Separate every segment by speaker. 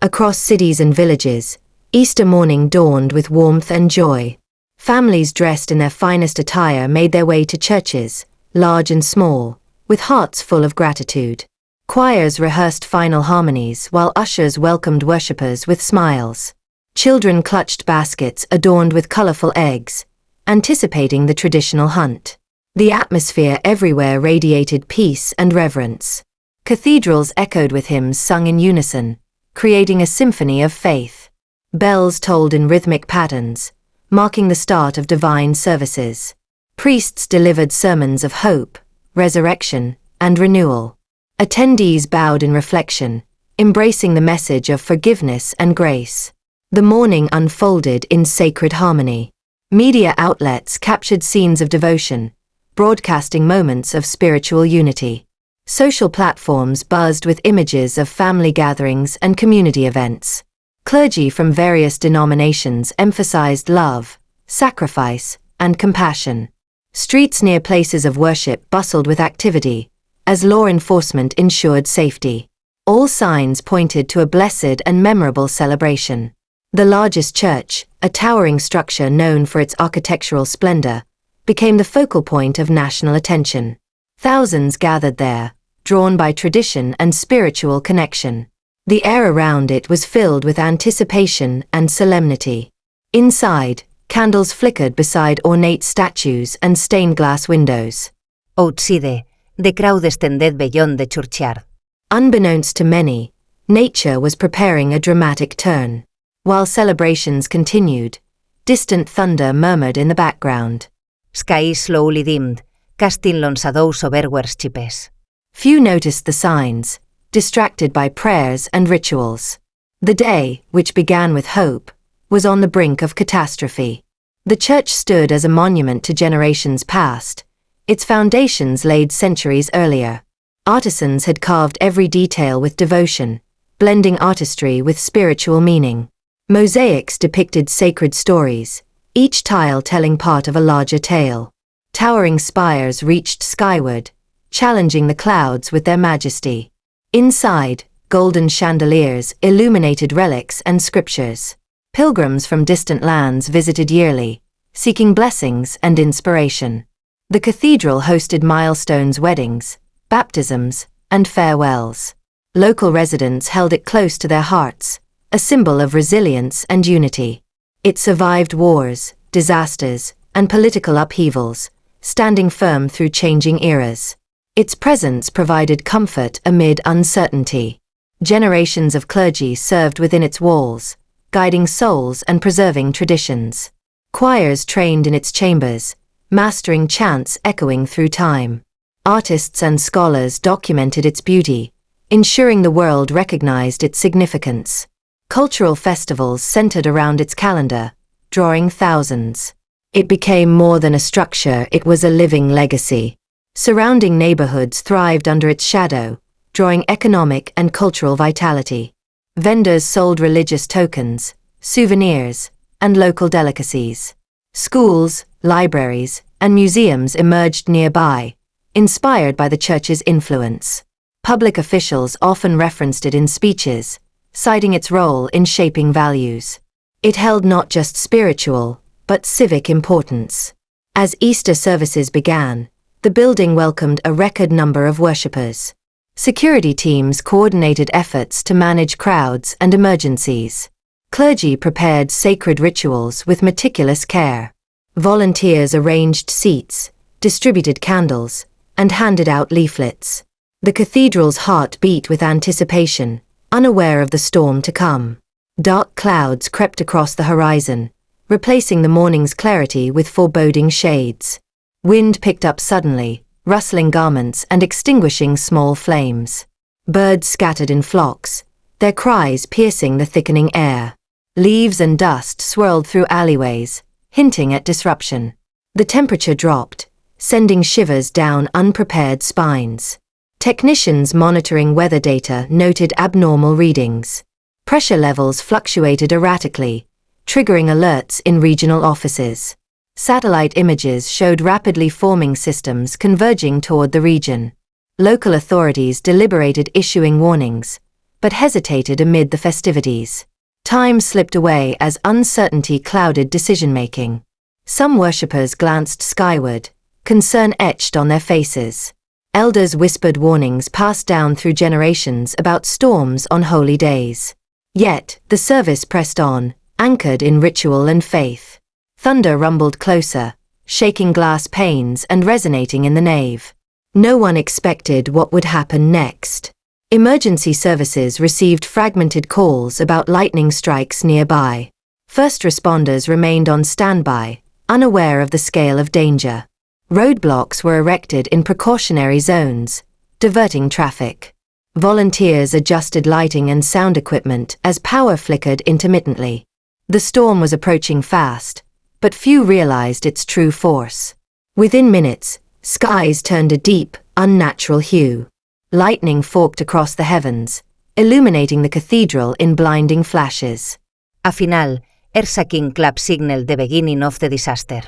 Speaker 1: Across cities and villages, Easter morning dawned with warmth and joy. Families dressed in their finest attire made their way to churches, large and small, with hearts full of gratitude. Choirs rehearsed final harmonies while ushers welcomed worshippers with smiles. Children clutched baskets adorned with colorful eggs, anticipating the traditional hunt. The atmosphere everywhere radiated peace and reverence. Cathedrals echoed with hymns sung in unison, creating a symphony of faith. Bells tolled in rhythmic patterns, marking the start of divine services. Priests delivered sermons of hope, resurrection, and renewal. Attendees bowed in reflection, embracing the message of forgiveness and grace. The morning unfolded in sacred harmony. Media outlets captured scenes of devotion, broadcasting moments of spiritual unity. Social platforms buzzed with images of family gatherings and community events. Clergy from various denominations emphasized love, sacrifice, and compassion. Streets near places of worship bustled with activity, as law enforcement ensured safety. All signs pointed to a blessed and memorable celebration. The largest church, a towering structure known for its architectural splendor, became the focal point of national attention. Thousands gathered there, drawn by tradition and spiritual connection. The air around it was filled with anticipation and solemnity. Inside, candles flickered beside ornate statues and stained glass windows.
Speaker 2: Outside, the crowd extended beyond the churchyard.
Speaker 1: Unbeknownst to many, nature was preparing a dramatic turn. While celebrations continued, distant thunder murmured in the background.
Speaker 2: Skies slowly dimmed, casting long shadows over worshippers.
Speaker 1: Few noticed the signs, distracted by prayers and rituals. The day, which began with hope, was on the brink of catastrophe. The church stood as a monument to generations past, its foundations laid centuries earlier. Artisans had carved every detail with devotion, blending artistry with spiritual meaning. Mosaics depicted sacred stories, each tile telling part of a larger tale. Towering spires reached skyward, challenging the clouds with their majesty. Inside, golden chandeliers illuminated relics and scriptures. Pilgrims from distant lands visited yearly, seeking blessings and inspiration. The cathedral hosted milestones, weddings, baptisms, and farewells. Local residents held it close to their hearts, a symbol of resilience and unity. It survived wars, disasters, and political upheavals, standing firm through changing eras. Its presence provided comfort amid uncertainty. Generations of clergy served within its walls, guiding souls and preserving traditions. Choirs trained in its chambers, mastering chants echoing through time. Artists and scholars documented its beauty, ensuring the world recognized its significance. Cultural festivals centered around its calendar, drawing thousands. It became more than a structure, it was a living legacy. Surrounding neighborhoods thrived under its shadow, drawing economic and cultural vitality. Vendors sold religious tokens, souvenirs, and local delicacies. Schools, libraries, and museums emerged nearby, inspired by the church's influence. Public officials often referenced it in speeches, citing its role in shaping values. It held not just spiritual, but civic importance. As Easter services began, the building welcomed a record number of worshippers. Security teams coordinated efforts to manage crowds and emergencies. Clergy prepared sacred rituals with meticulous care. Volunteers arranged seats, distributed candles, and handed out leaflets. The cathedral's heart beat with anticipation, unaware of the storm to come. Dark clouds crept across the horizon, replacing the morning's clarity with foreboding shades. Wind picked up suddenly, rustling garments and extinguishing small flames. Birds scattered in flocks, their cries piercing the thickening air. Leaves and dust swirled through alleyways, hinting at disruption. The temperature dropped, sending shivers down unprepared spines. Technicians monitoring weather data noted abnormal readings. Pressure levels fluctuated erratically, triggering alerts in regional offices. Satellite images showed rapidly forming systems converging toward the region. Local authorities deliberated issuing warnings, but hesitated amid the festivities. Time slipped away as uncertainty clouded decision-making. Some worshippers glanced skyward, concern etched on their faces. Elders whispered warnings passed down through generations about storms on holy days. Yet, the service pressed on, anchored in ritual and faith. Thunder rumbled closer, shaking glass panes and resonating in the nave. No one expected what would happen next. Emergency services received fragmented calls about lightning strikes nearby. First responders remained on standby, unaware of the scale of danger. Roadblocks were erected in precautionary zones, diverting traffic. Volunteers adjusted lighting and sound equipment as power flickered intermittently. The storm was approaching fast, but few realized its true force. Within minutes, skies turned a deep, unnatural hue. Lightning forked across the heavens, illuminating the cathedral in blinding flashes.
Speaker 2: A final, Ersa King clap signaled the beginning of the disaster.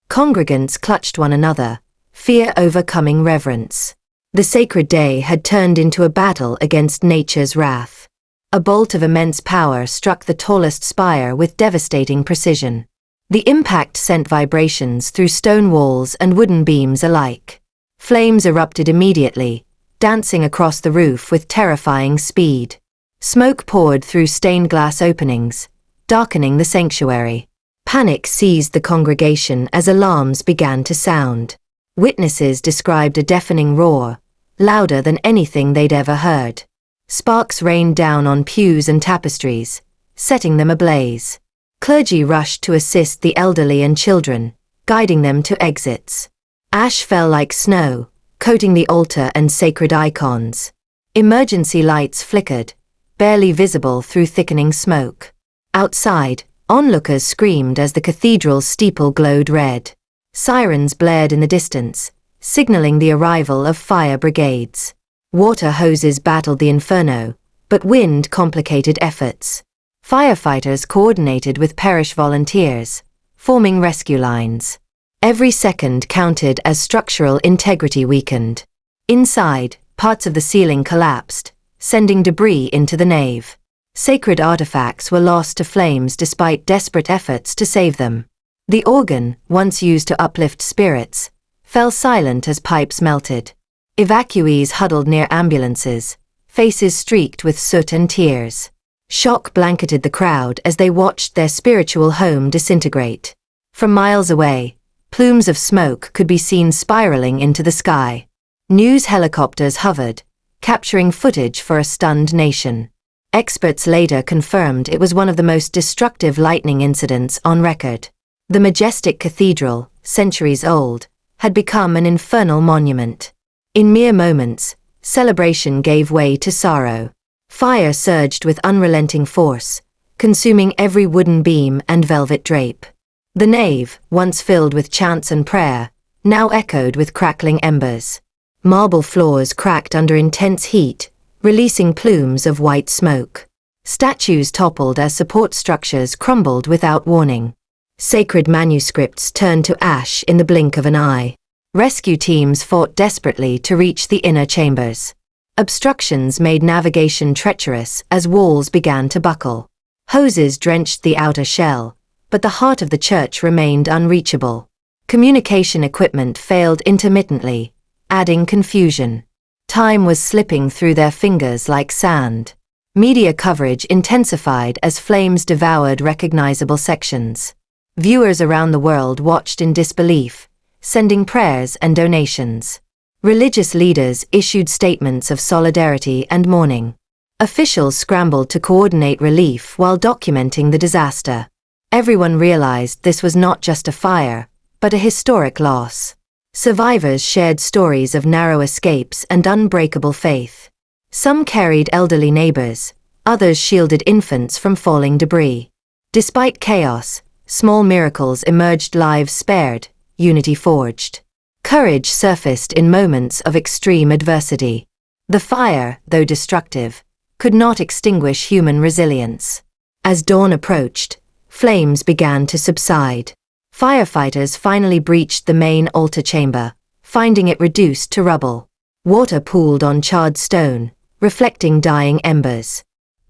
Speaker 1: Congregants clutched one another, fear overcoming reverence. The sacred day had turned into a battle against nature's wrath. A bolt of immense power struck the tallest spire with devastating precision. The impact sent vibrations through stone walls and wooden beams alike. Flames erupted immediately, dancing across the roof with terrifying speed. Smoke poured through stained glass openings, darkening the sanctuary. Panic seized the congregation as alarms began to sound. Witnesses described a deafening roar, louder than anything they'd ever heard. Sparks rained down on pews and tapestries, setting them ablaze. Clergy rushed to assist the elderly and children, guiding them to exits. Ash fell like snow, coating the altar and sacred icons. Emergency lights flickered, barely visible through thickening smoke. Outside, onlookers screamed as the cathedral's steeple glowed red. Sirens blared in the distance, signaling the arrival of fire brigades. Water hoses battled the inferno, but wind complicated efforts. Firefighters coordinated with parish volunteers, forming rescue lines. Every second counted as structural integrity weakened. Inside, parts of the ceiling collapsed, sending debris into the nave. Sacred artifacts were lost to flames despite desperate efforts to save them. The organ, once used to uplift spirits, fell silent as pipes melted. Evacuees huddled near ambulances, faces streaked with soot and tears. Shock blanketed the crowd as they watched their spiritual home disintegrate. From miles away, plumes of smoke could be seen spiraling into the sky. News helicopters hovered, capturing footage for a stunned nation. Experts later confirmed it was one of the most destructive lightning incidents on record. The majestic cathedral, centuries old, had become an infernal monument. In mere moments, celebration gave way to sorrow. Fire surged with unrelenting force, consuming every wooden beam and velvet drape. The nave, once filled with chants and prayer, now echoed with crackling embers. Marble floors cracked under intense heat, releasing plumes of white smoke. Statues toppled as support structures crumbled without warning. Sacred manuscripts turned to ash in the blink of an eye. Rescue teams fought desperately to reach the inner chambers. Obstructions made navigation treacherous as walls began to buckle. Hoses drenched the outer shell, but the heart of the church remained unreachable. Communication equipment failed intermittently, adding confusion. Time was slipping through their fingers like sand. Media coverage intensified as flames devoured recognizable sections. Viewers around the world watched in disbelief, sending prayers and donations. Religious leaders issued statements of solidarity and mourning. Officials scrambled to coordinate relief while documenting the disaster. Everyone realized this was not just a fire, but a historic loss. Survivors shared stories of narrow escapes and unbreakable faith. Some carried elderly neighbors, others shielded infants from falling debris. Despite chaos, small miracles emerged, lives spared, unity forged. Courage surfaced in moments of extreme adversity. The fire, though destructive, could not extinguish human resilience. As dawn approached, flames began to subside. Firefighters finally breached the main altar chamber, finding it reduced to rubble. Water pooled on charred stone, reflecting dying embers.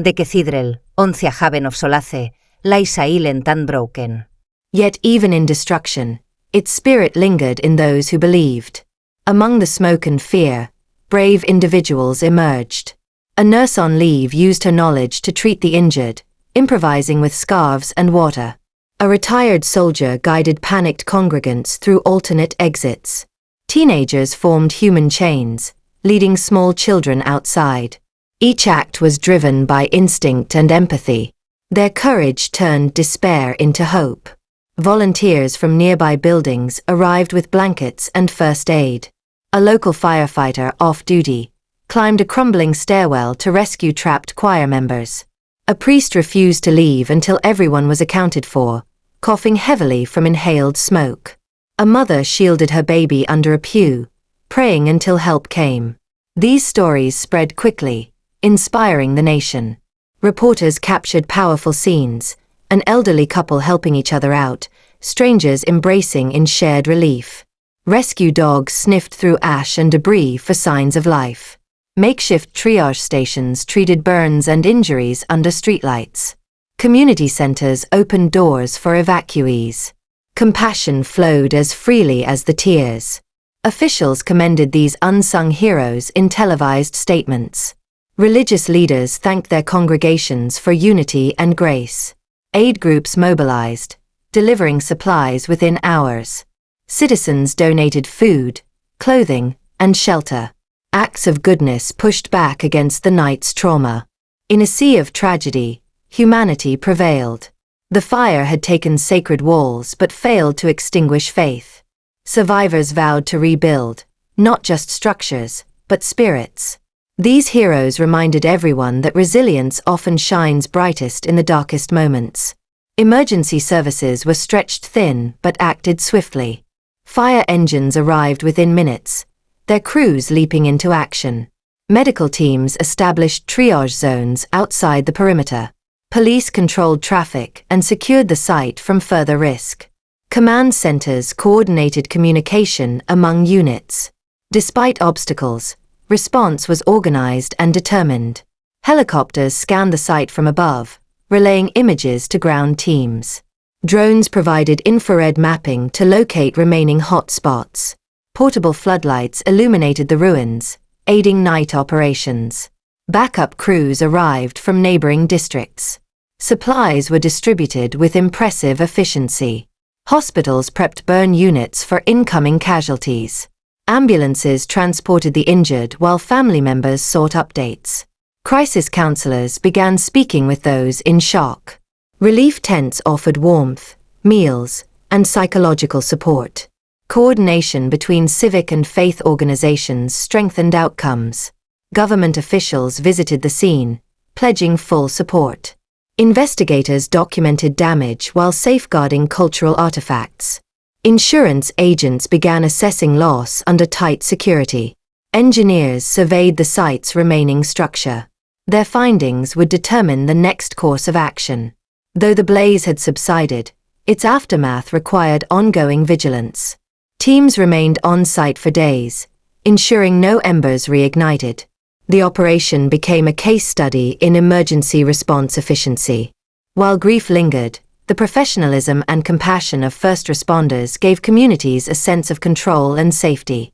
Speaker 2: De Cathedral, 11 haven of solace, lies silent and broken.
Speaker 1: Yet even in destruction, its spirit lingered in those who believed. Among the smoke and fear, brave individuals emerged. A nurse on leave used her knowledge to treat the injured, improvising with scarves and water. A retired soldier guided panicked congregants through alternate exits. Teenagers formed human chains, leading small children outside. Each act was driven by instinct and empathy. Their courage turned despair into hope. Volunteers from nearby buildings arrived with blankets and first aid. A local firefighter off duty climbed a crumbling stairwell to rescue trapped choir members. A priest refused to leave until everyone was accounted for, coughing heavily from inhaled smoke. A mother shielded her baby under a pew, praying until help came. These stories spread quickly, inspiring the nation. Reporters captured powerful scenes, an elderly couple helping each other out, strangers embracing in shared relief. Rescue dogs sniffed through ash and debris for signs of life. Makeshift triage stations treated burns and injuries under streetlights. Community centers opened doors for evacuees. Compassion flowed as freely as the tears. Officials commended these unsung heroes in televised statements. Religious leaders thanked their congregations for unity and grace. Aid groups mobilized, delivering supplies within hours. Citizens donated food, clothing, and shelter. Acts of goodness pushed back against the night's trauma. In a sea of tragedy, humanity prevailed. The fire had taken sacred walls but failed to extinguish faith. Survivors vowed to rebuild, not just structures, but spirits. These heroes reminded everyone that resilience often shines brightest in the darkest moments. Emergency services were stretched thin but acted swiftly. Fire engines arrived within minutes, their crews leaping into action. Medical teams established triage zones outside the perimeter. Police controlled traffic and secured the site from further risk. Command centers coordinated communication among units. Despite obstacles, response was organized and determined. Helicopters scanned the site from above, relaying images to ground teams. Drones provided infrared mapping to locate remaining hot spots. Portable floodlights illuminated the ruins, aiding night operations. Backup crews arrived from neighboring districts. Supplies were distributed with impressive efficiency. Hospitals prepped burn units for incoming casualties. Ambulances transported the injured while family members sought updates. Crisis counselors began speaking with those in shock. Relief tents offered warmth, meals, and psychological support. Coordination between civic and faith organizations strengthened outcomes. Government officials visited the scene, pledging full support. Investigators documented damage while safeguarding cultural artifacts. Insurance agents began assessing loss under tight security. Engineers surveyed the site's remaining structure. Their findings would determine the next course of action. Though the blaze had subsided, its aftermath required ongoing vigilance. Teams remained on site for days, ensuring no embers reignited. The operation became a case study in emergency response efficiency. While grief lingered, the professionalism and compassion of first responders gave communities a sense of control and safety.